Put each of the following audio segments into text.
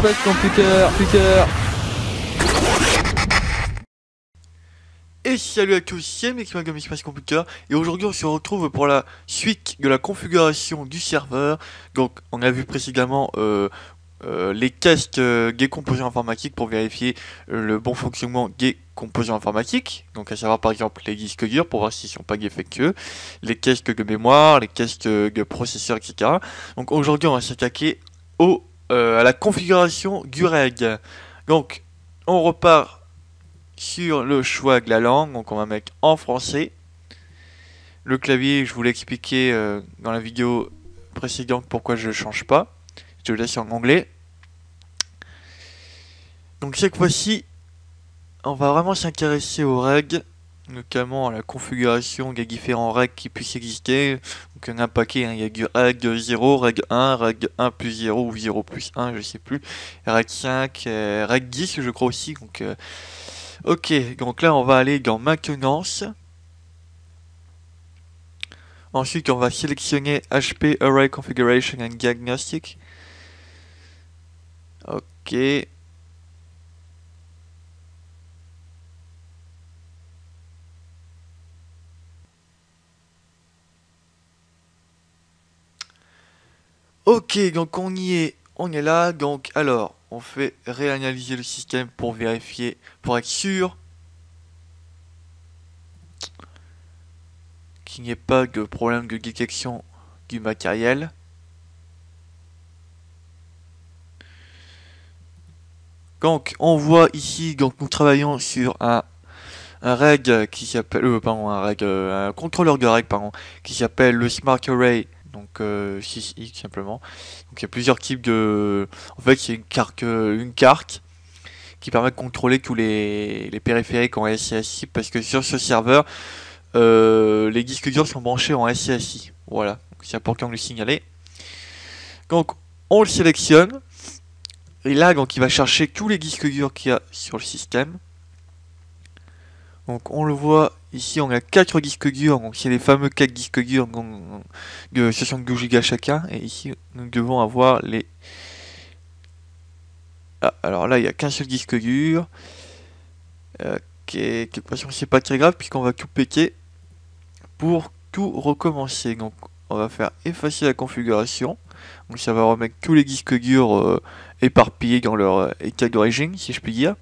Espace Computer. Et salut à tous, c'est Mexman comme Espace Computer, et aujourd'hui on se retrouve pour la suite de la configuration du serveur. Donc on a vu précédemment les tests des composants informatiques pour vérifier le bon fonctionnement des composants informatiques, donc à savoir par exemple les disques durs pour voir s'ils sont pas défectueux, les tests de mémoire, les tests de processeur, etc. Donc aujourd'hui on va s'attaquer à la configuration du REG. Donc on repart sur le choix de la langue, donc on va mettre en français. Le clavier, je vous l'ai expliqué dans la vidéo précédente pourquoi je ne change pas. Je le laisse en anglais. Donc cette fois-ci, on va vraiment s'intéresser aux règles, notamment à la configuration des différents règles qui puissent exister. Donc il y en a un paquet, hein. Il y a du règle 0, règle 1, règle 1 plus 0 ou 0 plus 1, je sais plus. Règle 5, règle 10 je crois aussi. Donc ok, donc là on va aller dans maintenance. Ensuite on va sélectionner HP Array Configuration and Diagnostic. Ok. Ok, donc on y est, on est là. Donc alors, on fait réanalyser le système pour vérifier, pour être sûr qu'il n'y ait pas de problème de détection du matériel. Donc on voit ici, donc nous travaillons sur un reg qui s'appelle, un contrôleur de reg pardon, qui s'appelle le Smart Array, donc 6X simplement. Donc il y a plusieurs types de, en fait c'est une carte qui permet de contrôler tous les périphériques en SCSI, parce que sur ce serveur les disques durs sont branchés en SCSI. Voilà, c'est important de le signaler. Donc on le sélectionne. Et là, donc, il va chercher tous les disques durs qu'il y a sur le système. Donc, on le voit ici, on a 4 disques durs. Donc, c'est les fameux 4 disques durs de 62 Go chacun. Et ici, nous devons avoir les. Ah, alors là, il n'y a qu'un seul disque dur. Ok, de toute façon, c'est pas très grave puisqu'on va tout péter pour tout recommencer. Donc, on va faire effacer la configuration. Donc, ça va remettre tous les disques durs éparpillés dans leur état d'origine, si je puis dire.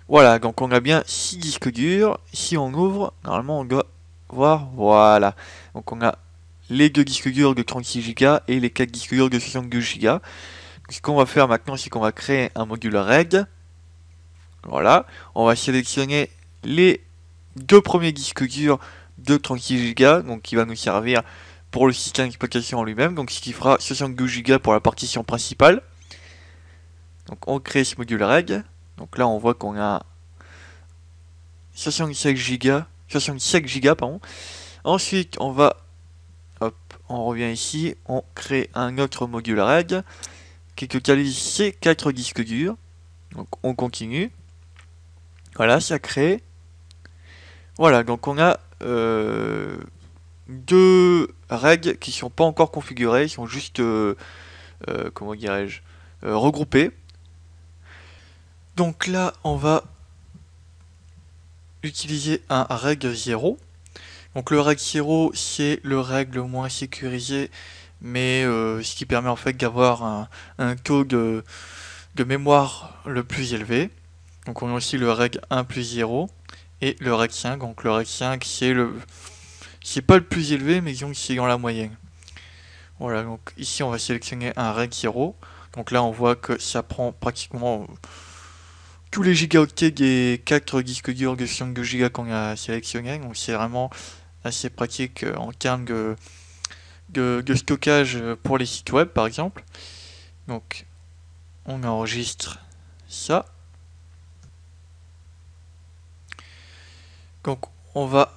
Voilà, donc on a bien 6 disques durs. Si on ouvre, normalement on doit voir, voilà. Donc on a les 2 disques durs de 36 Go et les 4 disques durs de 62 Go. Ce qu'on va faire maintenant, c'est qu'on va créer un module REG. Voilà, on va sélectionner les 2 premiers disques durs de 36 Go, donc qui va nous servir pour le système d'exploitation en lui-même, donc ce qui fera 62 Go pour la partition principale. Donc on crée ce module REG. Donc là on voit qu'on a 67 Go, pardon. Ensuite on va, hop, on revient ici, on crée un autre module REG qui totalise ces 4 disques durs. Donc on continue. Voilà, ça crée. Voilà, donc on a 2 règles qui sont pas encore configurées, ils sont juste comment dirais-je, regroupés. Donc là on va utiliser un reg 0. Donc le reg 0 c'est le reg le moins sécurisé, mais ce qui permet en fait d'avoir un taux de mémoire le plus élevé. Donc on a aussi le reg 1 plus 0 et le reg 5. Donc le reg 5 c'est pas le plus élevé, mais disons que c'est dans la moyenne. Voilà, donc ici on va sélectionner un reg 0. Donc là on voit que ça prend pratiquement tous les gigaoctets des 4 disques durs de 62 Go qu'on a sélectionnés. Donc c'est vraiment assez pratique en termes de stockage pour les sites web par exemple. Donc on enregistre ça. Donc on va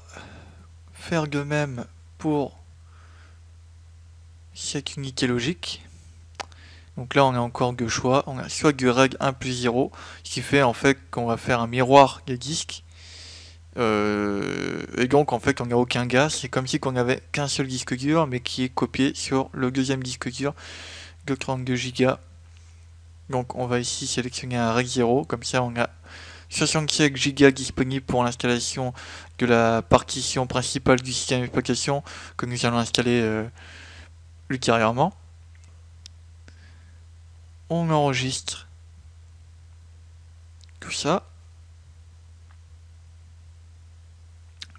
faire de même pour cette unité logique. Donc là on a encore deux choix, on a soit du reg 1 plus 0, ce qui fait en fait qu'on va faire un miroir des disques, Et donc en fait on n'a aucun gaz, c'est comme si on avait qu'un seul disque dur mais qui est copié sur le deuxième disque dur de 32 Go. Donc on va ici sélectionner un RAID 0, comme ça on a 67 Go disponibles pour l'installation de la partition principale du système d'exploitation que nous allons installer ultérieurement. On enregistre tout ça.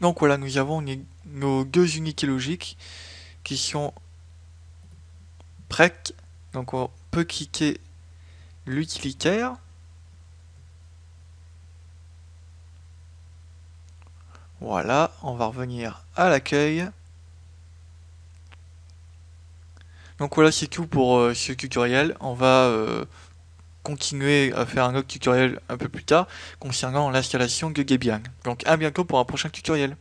Donc voilà, nous avons nos deux unités logiques qui sont prêtes. Donc on peut quitter l'utilitaire. Voilà, on va revenir à l'accueil. Donc voilà, c'est tout pour ce tutoriel. On va continuer à faire un autre tutoriel un peu plus tard concernant l'installation de Debian. Donc à bientôt pour un prochain tutoriel.